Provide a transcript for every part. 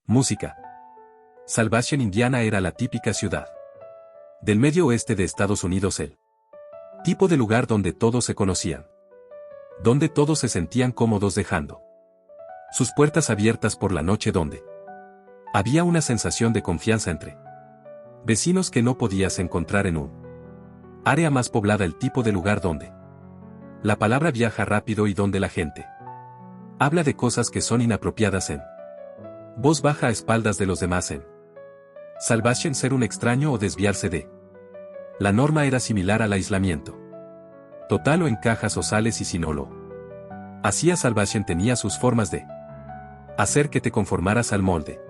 Música. Salvation, Indiana era la típica ciudad del medio oeste de Estados Unidos, el tipo de lugar donde todos se conocían, donde todos se sentían cómodos dejando sus puertas abiertas por la noche, donde había una sensación de confianza entre vecinos que no podías encontrar en un área más poblada, el tipo de lugar donde la palabra viaja rápido y donde la gente habla de cosas que son inapropiadas en voz baja a espaldas de los demás. En Salvation, ser un extraño o desviarse de la norma era similar al aislamiento total, o encajas o sales, y si no lo hacía, Salvation tenía sus formas de hacer que te conformaras al molde.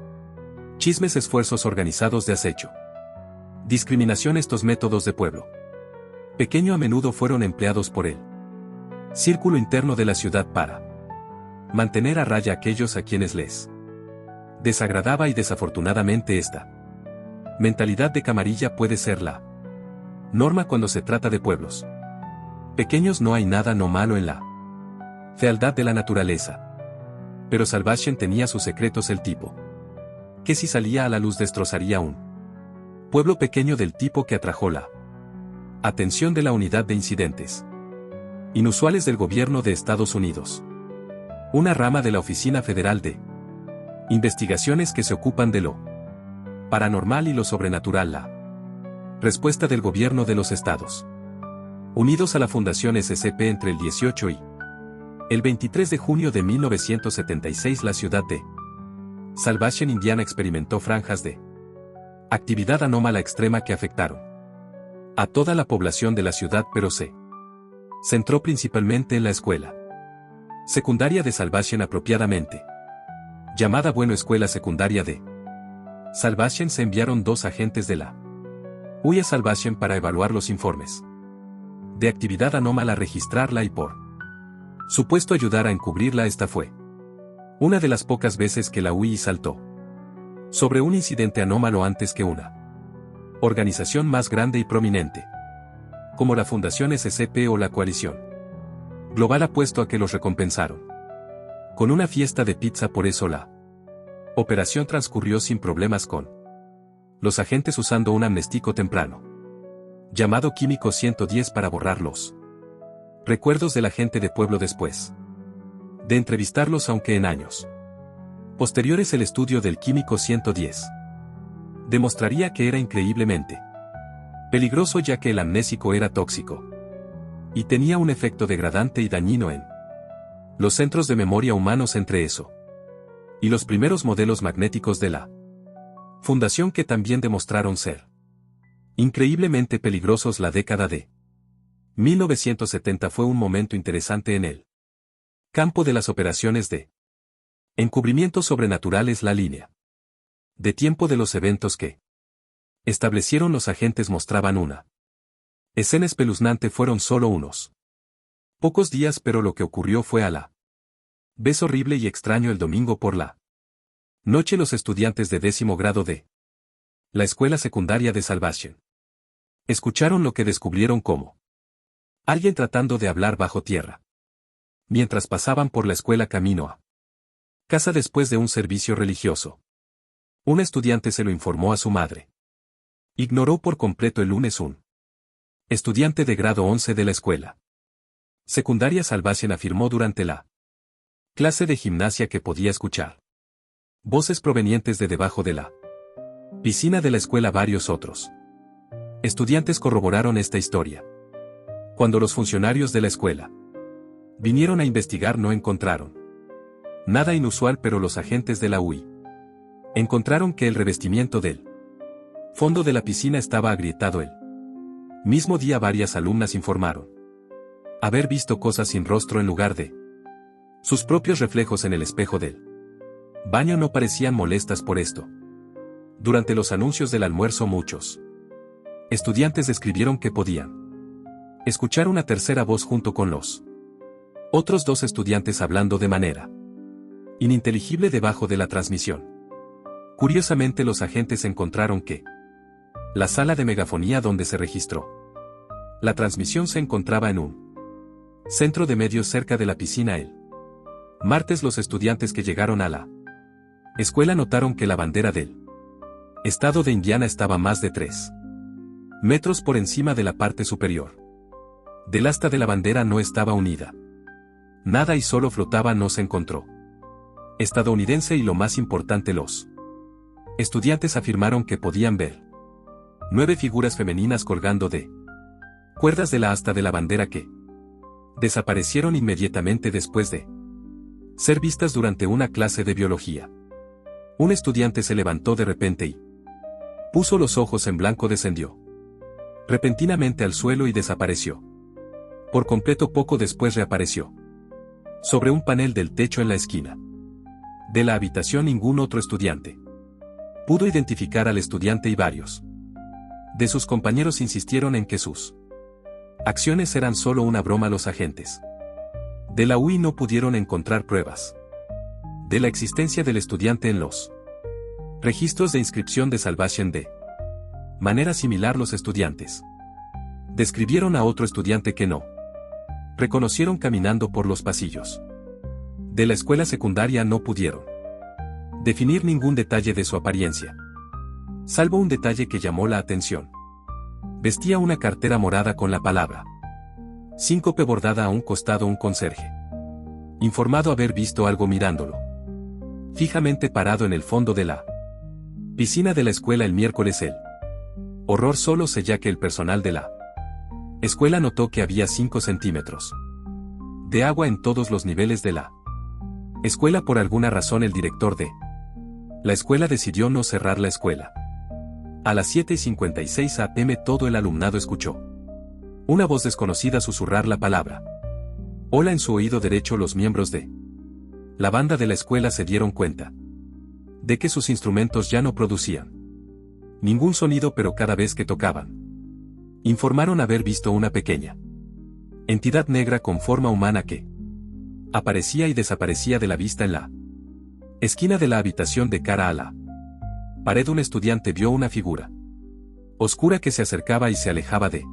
Chismes, esfuerzos organizados de acecho, discriminación. Estos métodos de pueblo pequeño a menudo fueron empleados por el círculo interno de la ciudad para mantener a raya a aquellos a quienes les desagradaba, y desafortunadamente esta mentalidad de camarilla puede ser la norma cuando se trata de pueblos pequeños. No hay nada no malo en la fealdad de la naturaleza, pero Salvation tenía sus secretos, el tipo que si salía a la luz destrozaría un pueblo pequeño, del tipo que atrajo la atención de la Unidad de Incidentes Inusuales del Gobierno de Estados Unidos, una rama de la Oficina Federal de Investigaciones que se ocupan de lo paranormal y lo sobrenatural. La respuesta del Gobierno de los Estados Unidos a la Fundación SCP. Entre el 18 y el 23 de junio de 1976, la ciudad de Salvation, Indiana, experimentó franjas de actividad anómala extrema que afectaron a toda la población de la ciudad, pero se centró principalmente en la escuela secundaria de Salvation, apropiadamente llamada Escuela Secundaria de Salvation. Se enviaron 2 agentes de la UI a Salvation para evaluar los informes de actividad anómala, registrarla y por supuesto ayudar a encubrirla. Esta fue una de las pocas veces que la UI saltó sobre un incidente anómalo antes que una organización más grande y prominente, como la Fundación SCP o la Coalición Global. Apuesto a que los recompensaron con una fiesta de pizza. Por eso la operación transcurrió sin problemas, con los agentes usando un amnestico temprano llamado Químico 110 para borrar los recuerdos de la gente de pueblo después de entrevistarlos, aunque en años posteriores el estudio del Químico 110 demostraría que era increíblemente peligroso, ya que el amnésico era tóxico y tenía un efecto degradante y dañino en los centros de memoria humanos, entre eso y los primeros modelos magnéticos de la Fundación, que también demostraron ser increíblemente peligrosos. La década de 1970 fue un momento interesante en el campo de las operaciones de encubrimiento sobrenaturales. La línea de tiempo de los eventos que establecieron los agentes mostraban una escena espeluznante. Fueron solo unos pocos días, pero lo que ocurrió fue a la vez horrible y extraño. El domingo por la noche, los estudiantes de 10º grado de la escuela secundaria de Salvation escucharon lo que descubrieron como alguien tratando de hablar bajo tierra mientras pasaban por la escuela camino a casa después de un servicio religioso. Un estudiante se lo informó a su madre. Ignoró por completo el lunes un estudiante de grado 11 de la escuela secundaria Salvation afirmó durante la clase de gimnasia que podía escuchar voces provenientes de debajo de la piscina de la escuela. Varios otros estudiantes corroboraron esta historia. Cuando los funcionarios de la escuela vinieron a investigar, no encontraron nada inusual, pero los agentes de la UI encontraron que el revestimiento del fondo de la piscina estaba agrietado. El mismo día, varias alumnas informaron haber visto cosas sin rostro en lugar de sus propios reflejos en el espejo del baño. No parecían molestas por esto. Durante los anuncios del almuerzo, muchos estudiantes describieron que podían escuchar una tercera voz junto con los otros 2 estudiantes hablando de manera ininteligible debajo de la transmisión. Curiosamente, los agentes encontraron que la sala de megafonía donde se registró la transmisión se encontraba en un centro de medios cerca de la piscina. El martes, los estudiantes que llegaron a la Escuela notaron que la bandera del estado de Indiana estaba más de 3 metros por encima de la parte superior del asta de la bandera no estaba unida. Nada y solo flotaba no se encontró. Estadounidense y lo más importante los estudiantes afirmaron que podían ver 9 figuras femeninas colgando de cuerdas de la asta de la bandera que desaparecieron inmediatamente después de ser vistas durante una clase de biología. Un estudiante se levantó de repente y puso los ojos en blanco, descendió repentinamente al suelo y desapareció. Por completo poco después reapareció sobre un panel del techo en la esquina de la habitación. Ningún otro estudiante pudo identificar al estudiante y varios de sus compañeros insistieron en que sus acciones eran solo una broma. Los agentes de la UI no pudieron encontrar pruebas de la existencia del estudiante en los registros de inscripción de Salvation. De manera similar, los estudiantes describieron a otro estudiante que no reconocieron caminando por los pasillos de la escuela secundaria. No pudieron definir ningún detalle de su apariencia, salvo un detalle que llamó la atención. Vestía una cartera morada con la palabra síncope bordada a un costado. Un conserje informado haber visto algo mirándolo fijamente parado en el fondo de la piscina de la escuela el miércoles. El horror solo sella que el personal de la escuela notó que había 5 centímetros de agua en todos los niveles de la escuela. Por alguna razón el director de la escuela decidió no cerrar la escuela. A las 7:56 am todo el alumnado escuchó una voz desconocida susurrar la palabra hola en su oído derecho. Los miembros de la banda de la escuela se dieron cuenta de que sus instrumentos ya no producían ningún sonido, pero cada vez que tocaban, informaron haber visto una pequeña entidad negra con forma humana que aparecía y desaparecía de la vista en la esquina de la habitación de cara a la pared. Un estudiante vio una figura oscura que se acercaba y se alejaba de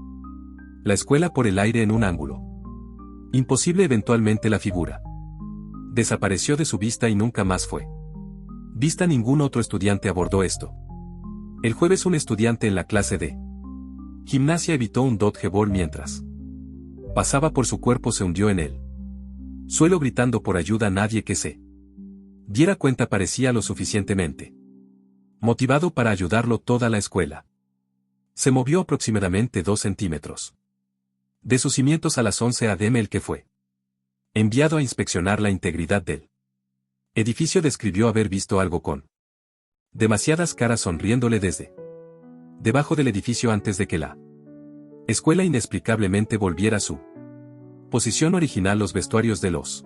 la escuela por el aire en un ángulo imposible. Eventualmente la figura desapareció de su vista y nunca más fue vista. Ningún otro estudiante abordó esto. El jueves un estudiante en la clase de gimnasia evitó un dodgeball mientras pasaba por su cuerpo. Se hundió en el suelo gritando por ayuda. Nadie que se diera cuenta parecía lo suficientemente motivado para ayudarlo. Toda la escuela se movió aproximadamente 2 centímetros de sus cimientos a las 11 am. El que fue enviado a inspeccionar la integridad del edificio describió haber visto algo con demasiadas caras sonriéndole desde debajo del edificio antes de que la escuela inexplicablemente volviera a su posición original. Los vestuarios de los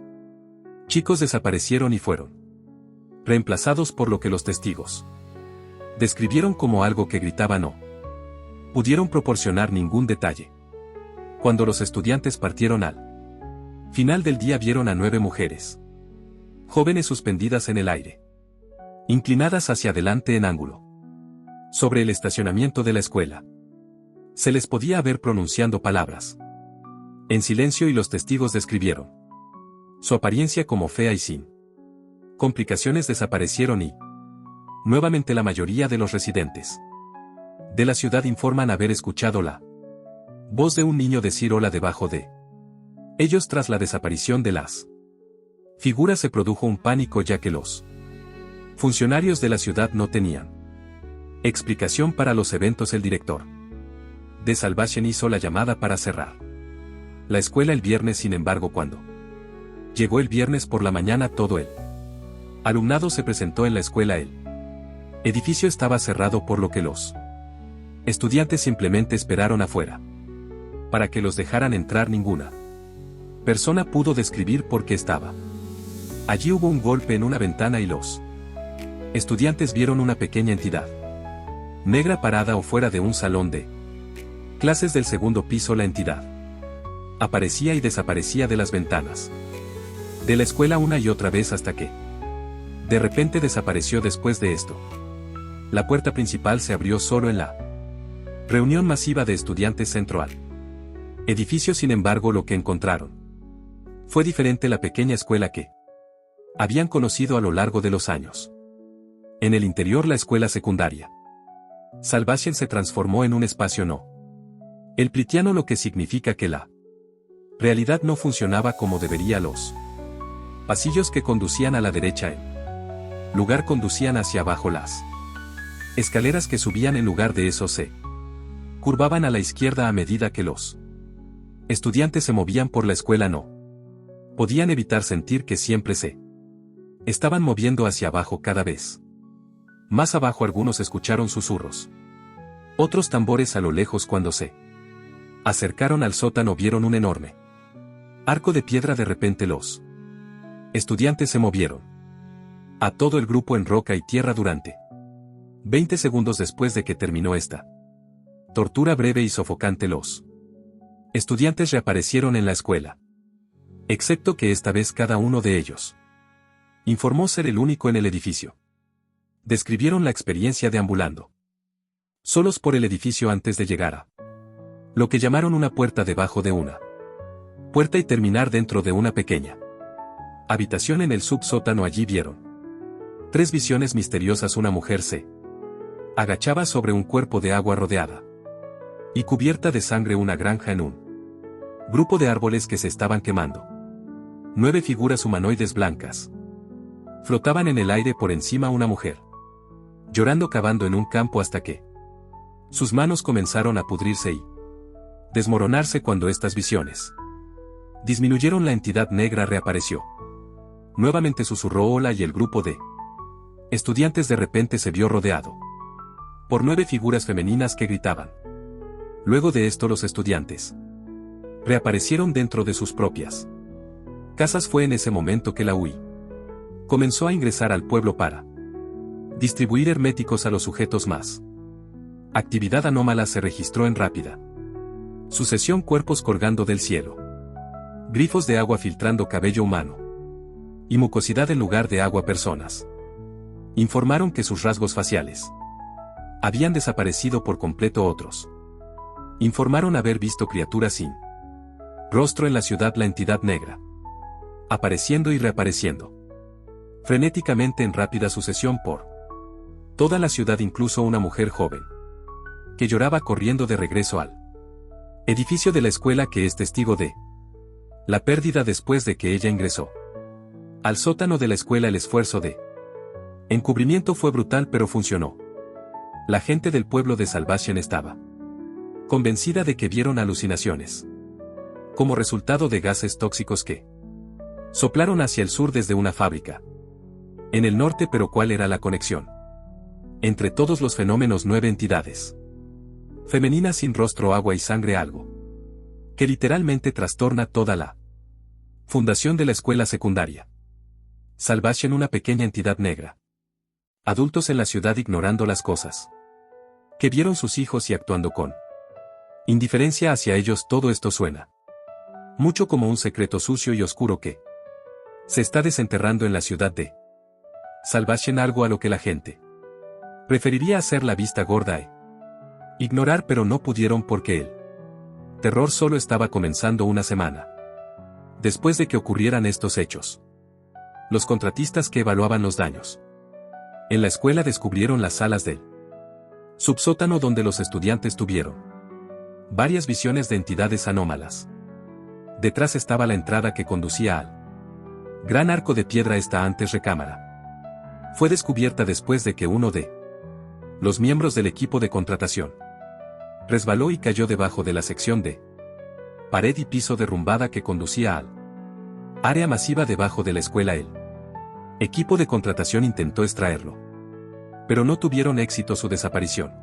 chicos desaparecieron y fueron reemplazados por lo que los testigos describieron como algo que gritaba. No pudieron proporcionar ningún detalle. Cuando los estudiantes partieron al final del día vieron a 9 mujeres jóvenes suspendidas en el aire, inclinadas hacia adelante en ángulo sobre el estacionamiento de la escuela. Se les podía ver pronunciando palabras en silencio y los testigos describieron su apariencia como fea y sin complicaciones. Desaparecieron y nuevamente la mayoría de los residentes de la ciudad informan haber escuchado la voz de un niño decir hola debajo de ellos. Tras la desaparición de las figuras se produjo un pánico, ya que los funcionarios de la ciudad no tenían explicación para los eventos. El director de Salvation hizo la llamada para cerrar la escuela el viernes. Sin embargo, cuando llegó el viernes por la mañana, todo el alumnado se presentó en la escuela. El edificio estaba cerrado, por lo que los estudiantes simplemente esperaron afuera para que los dejaran entrar. Ninguna persona pudo describir por qué estaba allí. Hubo un golpe en una ventana y los estudiantes vieron una pequeña entidad negra parada o fuera de un salón de clases del segundo piso. La entidad aparecía y desaparecía de las ventanas de la escuela una y otra vez hasta que de repente desapareció. Después de esto, la puerta principal se abrió solo en la reunión masiva de estudiantes central edificio. Sin embargo, lo que encontraron fue diferente. La pequeña escuela que habían conocido a lo largo de los años En el interior la escuela secundaria Salvation se transformó en un espacio no euclidiano, lo que significa que la realidad no funcionaba como debería. Los pasillos que conducían a la derecha en lugar conducían hacia abajo, las escaleras que subían en lugar de eso se curvaban a la izquierda a medida que los estudiantes se movían por la escuela. No podían evitar sentir que siempre se estaban moviendo hacia abajo cada vez más abajo. Algunos escucharon susurros, otros tambores a lo lejos. Cuando se acercaron al sótano vieron un enorme arco de piedra. De repente los estudiantes se movieron a todo el grupo en roca y tierra durante 20 segundos. Después de que terminó esta tortura breve y sofocante, los estudiantes reaparecieron en la escuela. Excepto que esta vez cada uno de ellos informó ser el único en el edificio. Describieron la experiencia deambulando solos por el edificio antes de llegar a lo que llamaron una puerta debajo de una puerta y terminar dentro de una pequeña habitación en el subsótano. Allí vieron 3 visiones misteriosas. Una mujer se agachaba sobre un cuerpo de agua rodeada y cubierta de sangre. Una granja en un grupo de árboles que se estaban quemando. 9 figuras humanoides blancas flotaban en el aire por encima. Una mujer llorando cavando en un campo hasta que sus manos comenzaron a pudrirse y desmoronarse. Cuando estas visiones disminuyeron, la entidad negra reapareció. Nuevamente susurró hola y el grupo de estudiantes de repente se vio rodeado por 9 figuras femeninas que gritaban. Luego de esto los estudiantes reaparecieron dentro de sus propias casas. Fue en ese momento que la UI comenzó a ingresar al pueblo para distribuir herméticos a los sujetos más. Actividad anómala se registró en rápida sucesión: cuerpos colgando del cielo, grifos de agua filtrando cabello humano y mucosidad en lugar de agua. Personas informaron que sus rasgos faciales habían desaparecido por completo. Otros informaron haber visto criaturas sin rostro en la ciudad. La entidad negra apareciendo y reapareciendo frenéticamente en rápida sucesión por toda la ciudad. Incluso una mujer joven que lloraba corriendo de regreso al edificio de la escuela, que es testigo de la pérdida después de que ella ingresó al sótano de la escuela. El esfuerzo de encubrimiento fue brutal, pero funcionó. La gente del pueblo de Salvation estaba convencida de que vieron alucinaciones como resultado de gases tóxicos que soplaron hacia el sur desde una fábrica en el norte. Pero ¿cuál era la conexión entre todos los fenómenos? 9 entidades femeninas sin rostro, agua y sangre, algo que literalmente trastorna toda la fundación de la escuela secundaria Salvation. Una pequeña entidad negra, adultos en la ciudad ignorando las cosas que vieron sus hijos y actuando con indiferencia hacia ellos. Todo esto suena mucho como un secreto sucio y oscuro que se está desenterrando en la ciudad de Salvation, algo a lo que la gente preferiría hacer la vista gorda e ignorar, pero no pudieron porque el terror solo estaba comenzando. Una semana después de que ocurrieran estos hechos, los contratistas que evaluaban los daños en la escuela descubrieron las salas del subsótano donde los estudiantes tuvieron varias visiones de entidades anómalas. Detrás estaba la entrada que conducía al gran arco de piedra. Esta antes recámara fue descubierta después de que uno de los miembros del equipo de contratación resbaló y cayó debajo de la sección de pared y piso derrumbada que conducía al área masiva debajo de la escuela. El equipo de contratación intentó extraerlo, pero no tuvieron éxito. Su desaparición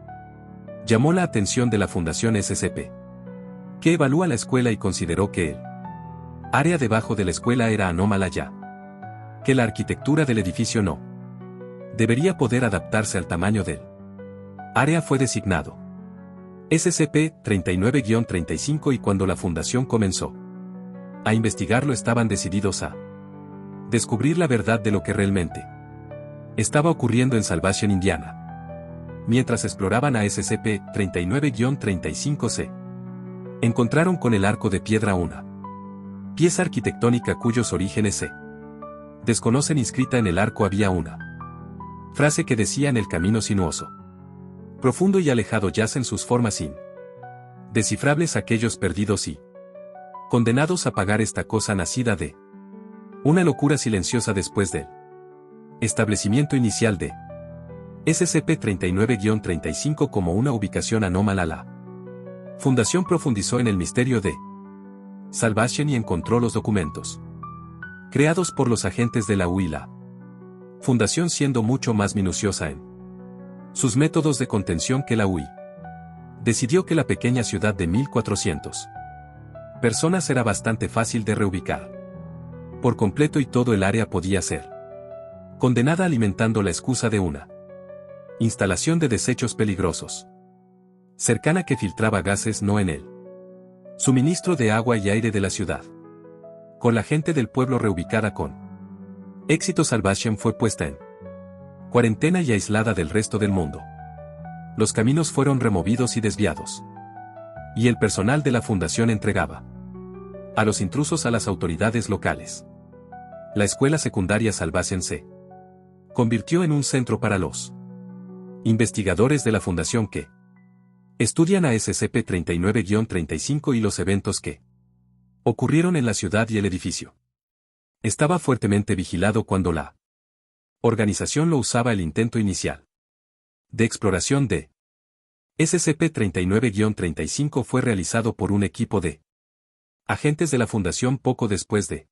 llamó la atención de la Fundación SCP, que evalúa la escuela y consideró que el área debajo de la escuela era anómala, ya que la arquitectura del edificio no debería poder adaptarse al tamaño del área. Fue designado SCP-39-35 y cuando la fundación comenzó a investigarlo estaban decididos a descubrir la verdad de lo que realmente estaba ocurriendo en Salvation, Indiana. Mientras exploraban a SCP-39-35 se encontraron con el arco de piedra, una pieza arquitectónica cuyos orígenes se desconocen. Inscrita en el arco había una Frase que decía en el camino sinuoso. Profundo y alejado yacen sus formas descifrables aquellos perdidos y condenados a pagar esta cosa nacida de una locura silenciosa después del establecimiento inicial de SCP-39-35 como una ubicación anómala. La Fundación profundizó en el misterio de Salvation y encontró los documentos creados por los agentes de la UI. La Fundación siendo mucho más minuciosa en sus métodos de contención que la UI. Decidió que la pequeña ciudad de 1400 personas era bastante fácil de reubicar por completo y todo el área podía ser condenada alimentando la excusa de una instalación de desechos peligrosos cercana que filtraba gases no en el suministro de agua y aire de la ciudad. Con la gente del pueblo reubicada con éxito, Salvation fue puesta en cuarentena y aislada del resto del mundo. Los caminos fueron removidos y desviados. Y el personal de la fundación entregaba a los intrusos a las autoridades locales. La escuela secundaria Salvation se convirtió en un centro para los investigadores de la fundación que estudian a SCP-39-35 y los eventos que ocurrieron en la ciudad y el edificio. Estaba fuertemente vigilado cuando la organización lo usaba. El intento inicial de exploración de SCP-39-35 fue realizado por un equipo de agentes de la Fundación poco después de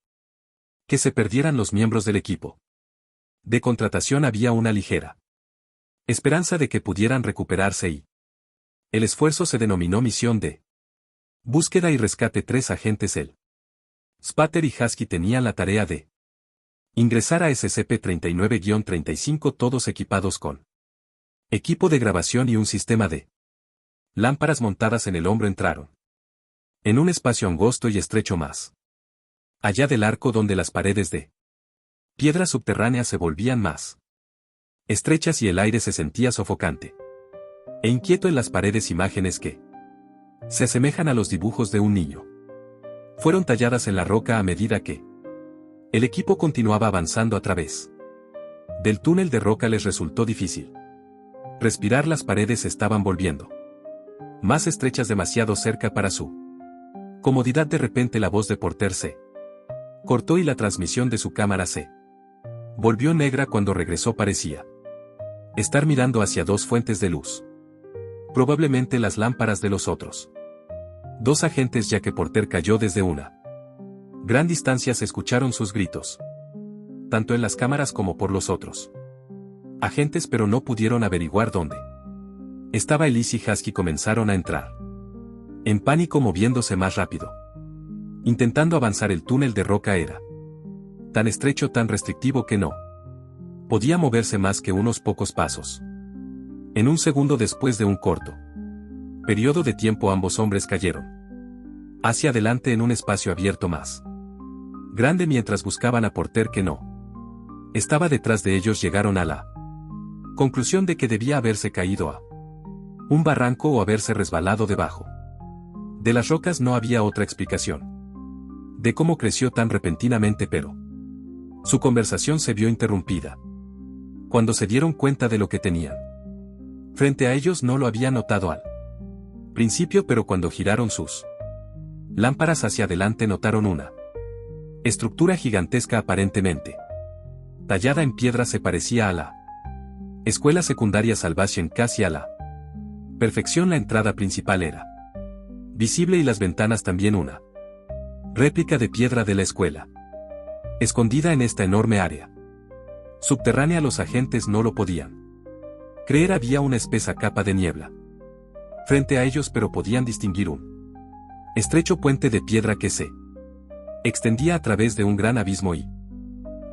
que se perdieran los miembros del equipo de contratación. Había una ligera esperanza de que pudieran recuperarse y el esfuerzo se denominó Misión de Búsqueda y Rescate. 3 agentes, el Spatter y Husky, tenían la tarea de ingresar a SCP-39-35 todos equipados con equipo de grabación y un sistema de lámparas montadas en el hombro. Entraron en un espacio angosto y estrecho más allá del arco, donde las paredes de piedra subterránea se volvían más estrechas y el aire se sentía sofocante e inquieto. En las paredes, imágenes que se asemejan a los dibujos de un niño fueron talladas en la roca a medida que el equipo continuaba avanzando a través del túnel de roca. Les resultó difícil respirar. Las paredes estaban volviendo más estrechas demasiado cerca para su comodidad. De repente la voz de Porter se cortó y la transmisión de su cámara se volvió negra. Cuando regresó parecía estar mirando hacia 2 fuentes de luz, probablemente las lámparas de los otros 2 agentes, ya que Porter cayó desde una gran distancia. Se escucharon sus gritos, tanto en las cámaras como por los otros agentes, pero no pudieron averiguar dónde estaba Elise y Husky. Comenzaron a entrar en pánico, moviéndose más rápido, intentando avanzar. El túnel de roca era tan estrecho, tan restrictivo que no podía moverse más que unos pocos pasos. En un segundo después de un corto periodo de tiempo, ambos hombres cayeron hacia adelante en un espacio abierto más grande mientras buscaban a Porter, que no estaba detrás de ellos. Llegaron a la conclusión de que debía haberse caído a un barranco o haberse resbalado debajo de las rocas. No había otra explicación de cómo creció tan repentinamente, pero su conversación se vio interrumpida cuando se dieron cuenta de lo que tenían frente a ellos. No lo habían notado al principio, pero cuando giraron sus lámparas hacia adelante notaron una estructura gigantesca aparentemente tallada en piedra. Se parecía a la escuela secundaria Salvation casi a la perfección. La entrada principal era visible y las ventanas también. Una réplica de piedra de la escuela escondida en esta enorme área subterránea. Los agentes no lo podían creer. Había una espesa capa de niebla frente a ellos, pero podían distinguir un estrecho puente de piedra que se extendía a través de un gran abismo y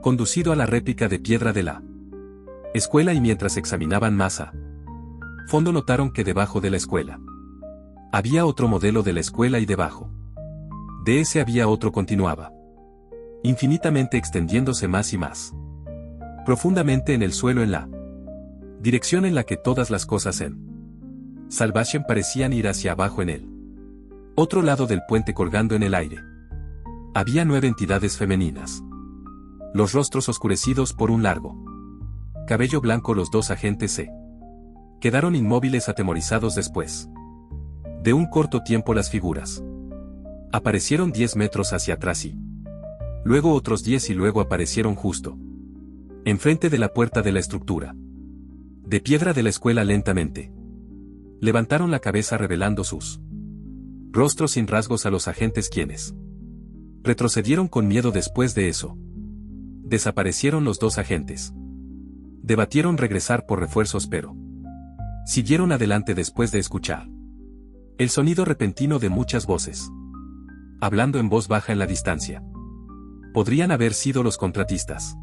conducido a la réplica de piedra de la escuela. Y mientras examinaban más a fondo notaron que debajo de la escuela había otro modelo de la escuela y debajo de ese había otro. Continuaba infinitamente extendiéndose más y más profundamente en el suelo, en la dirección en la que todas las cosas en Salvation parecían ir hacia abajo. En el otro lado del puente, colgando en el aire, había 9 entidades femeninas, los rostros oscurecidos por un largo cabello blanco. Los dos agentes se quedaron inmóviles, atemorizados. Después de un corto tiempo las figuras aparecieron 10 metros hacia atrás y luego otros 10 y luego aparecieron justo enfrente de la puerta de la estructura de piedra de la escuela. Lentamente levantaron la cabeza revelando sus rostros sin rasgos a los agentes, quienes retrocedieron con miedo. Después de eso, desaparecieron los dos agentes. Debatieron regresar por refuerzos, pero siguieron adelante después de escuchar el sonido repentino de muchas voces hablando en voz baja en la distancia. Podrían haber sido los contratistas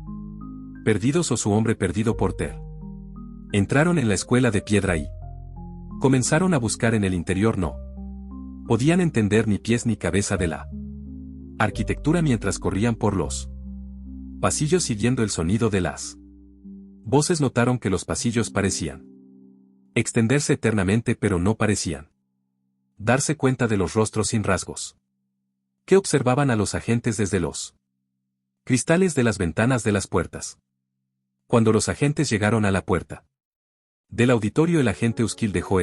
perdidos o su hombre perdido, Porter. Entraron en la escuela de piedra y comenzaron a buscar en el interior. No podían entender ni pies ni cabeza de la arquitectura mientras corrían por los pasillos siguiendo el sonido de las voces. Notaron que los pasillos parecían extenderse eternamente, pero no parecían darse cuenta de los rostros sin rasgos que observaban a los agentes desde los cristales de las ventanas de las puertas. Cuando los agentes llegaron a la puerta del auditorio, el agente Uskill dejó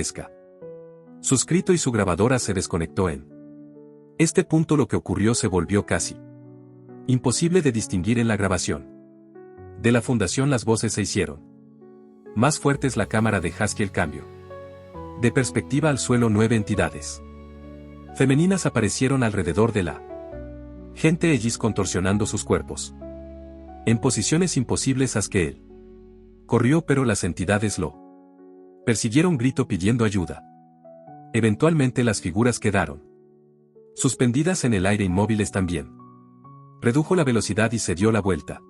su escrito y su grabadora se desconectó. En este punto lo que ocurrió se volvió casi imposible de distinguir en la grabación de la fundación. Las voces se hicieron más fuertes. La cámara de Haskell cambió de perspectiva al suelo. 9 entidades femeninas aparecieron alrededor de la gente, ellas contorsionando sus cuerpos en posiciones imposibles. Haskell corrió, pero las entidades lo persiguieron, grito pidiendo ayuda. Eventualmente las figuras quedaron suspendidas en el aire, inmóviles también. Redujo la velocidad y se dio la vuelta,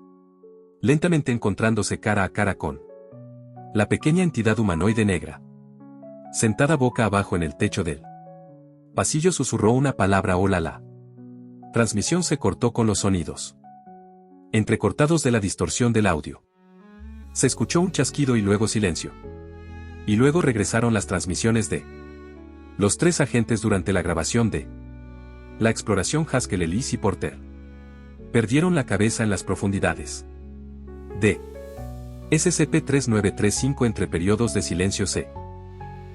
lentamente encontrándose cara a cara con la pequeña entidad humanoide negra. Sentada boca abajo en el techo del pasillo, susurró una palabra: hola. La transmisión se cortó con los sonidos entrecortados de la distorsión del audio. Se escuchó un chasquido y luego silencio. Y luego regresaron las transmisiones de los tres agentes durante la grabación de la exploración. Haskell, Ellis y Porter perdieron la cabeza en las profundidades de SCP-3935. Entre periodos de silencio se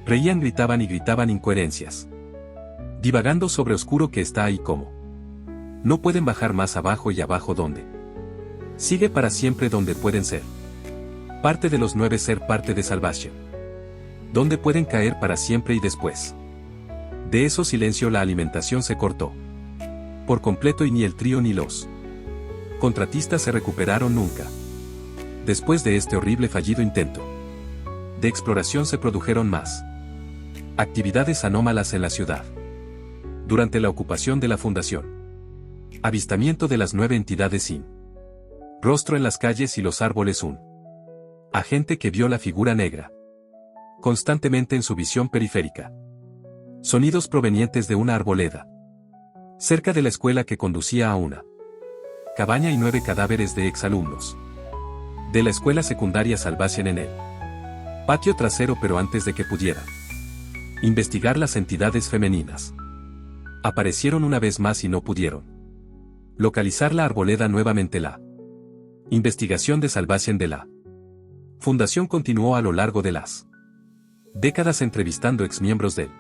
reían, gritaban y gritaban incoherencias, divagando sobre oscuro que está ahí, como no pueden bajar más abajo y abajo donde sigue para siempre, donde pueden ser parte de los 9, ser parte de Salvation, donde pueden caer para siempre. Y después de eso silencio, la alimentación se cortó por completo y ni el trío ni los contratistas se recuperaron nunca. Después de este horrible fallido intento de exploración se produjeron más actividades anómalas en la ciudad. Durante la ocupación de la fundación, avistamiento de las 9 entidades sin rostro en las calles y los árboles. Un agente que vio la figura negra constantemente en su visión periférica. Sonidos provenientes de una arboleda cerca de la escuela que conducía a una cabaña y 9 cadáveres de exalumnos de la escuela secundaria Salvation en el patio trasero. Pero antes de que pudiera investigar, las entidades femeninas aparecieron una vez más y no pudieron localizar la arboleda nuevamente. La investigación de Salvation de la fundación continuó a lo largo de las décadas, entrevistando exmiembros del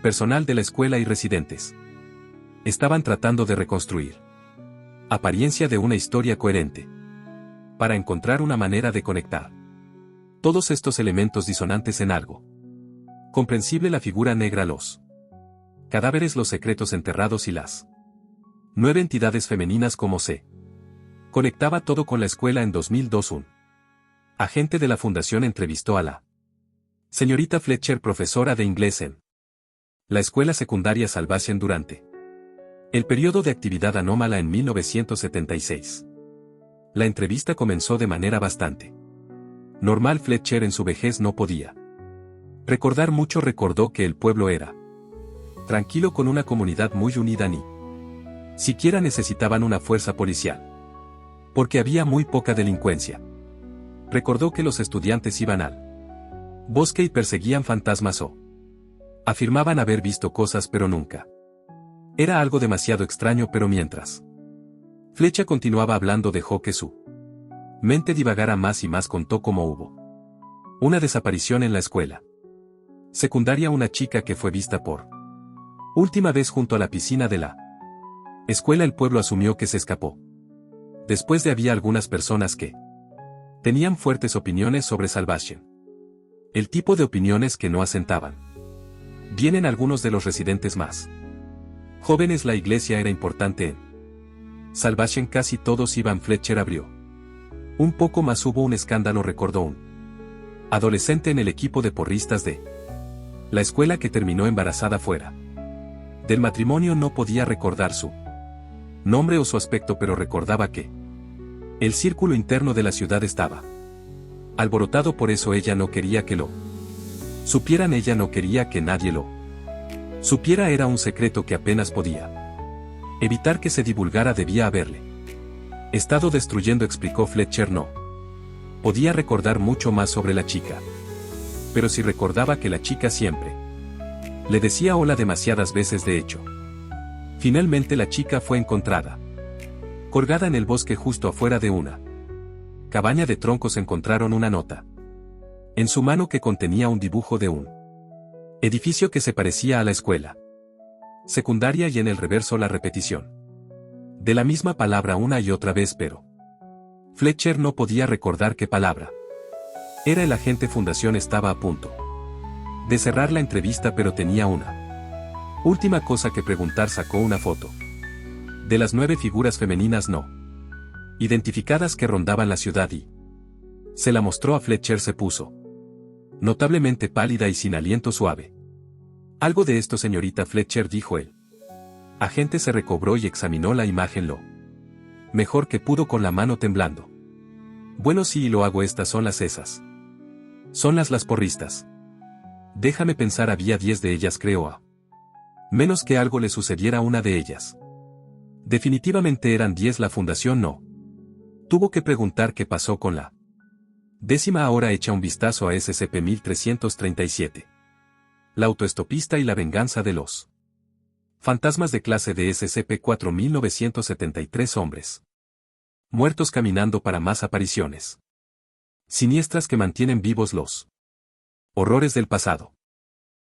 personal de la escuela y residentes. Estaban tratando de reconstruir apariencia de una historia coherente para encontrar una manera de conectar todos estos elementos disonantes en algo comprensible: la figura negra, los cadáveres, los secretos enterrados y las 9 entidades femeninas. Como se conectaba todo con la escuela. En 2002, un agente de la fundación entrevistó a la señorita Fletcher, profesora de inglés en la escuela secundaria Salvation durante el periodo de actividad anómala en 1976. La entrevista comenzó de manera bastante normal. Fletcher en su vejez no podía recordar mucho. Recordó que el pueblo era tranquilo, con una comunidad muy unida, ni siquiera necesitaban una fuerza policial, porque había muy poca delincuencia. Recordó que los estudiantes iban al bosque y perseguían fantasmas o afirmaban haber visto cosas, pero nunca era algo demasiado extraño. Pero mientras Fletcher continuaba hablando, dejó que su mente divagara más y más contó cómo hubo una desaparición en la escuela secundaria, una chica que fue vista por última vez junto a la piscina de la escuela. El pueblo asumió que se escapó. Después de había algunas personas que tenían fuertes opiniones sobre Salvation. El tipo de opiniones que no asentaban. Vienen algunos de los residentes más jóvenes. La iglesia era importante en Salvation, casi todos iban. Fletcher abrió un poco más. Hubo un escándalo, recordó un adolescente en el equipo de porristas de la escuela que terminó embarazada fuera del matrimonio. No podía recordar su nombre o su aspecto, pero recordaba que el círculo interno de la ciudad estaba alborotado. Por eso ella no quería que lo supieran. Ella no quería que nadie lo supiera. Era un secreto que apenas podía evitar que se divulgara. Debía haberle estado destruyendo, explicó Fletcher. No podía recordar mucho más sobre la chica, pero sí recordaba que la chica siempre le decía hola demasiadas veces. De hecho, finalmente la chica fue encontrada colgada en el bosque justo afuera de una cabaña de troncos. Encontraron una nota en su mano que contenía un dibujo de un edificio que se parecía a la escuela secundaria, y en el reverso la repetición de la misma palabra una y otra vez, pero Fletcher no podía recordar qué palabra era. El agente fundación estaba a punto de cerrar la entrevista, pero tenía una última cosa que preguntar. Sacó una foto de las 9 figuras femeninas no identificadas que rondaban la ciudad y se la mostró a Fletcher. Se puso notablemente pálida y sin aliento suave. Algo de esto, señorita Fletcher, dijo él. Agente se recobró y examinó la imagen lo mejor que pudo con la mano temblando. Bueno, sí, lo hago. Estas son las esas. Son las porristas. Déjame pensar, había 10 de ellas, creo. A menos que algo le sucediera a una de ellas. Definitivamente eran 10. La fundación no tuvo que preguntar qué pasó con la 10ª. Ahora echa un vistazo a SCP-1337. La autoestopista y la venganza de los fantasmas de clase de SCP-4973. Hombres muertos caminando para más apariciones siniestras que mantienen vivos los horrores del pasado.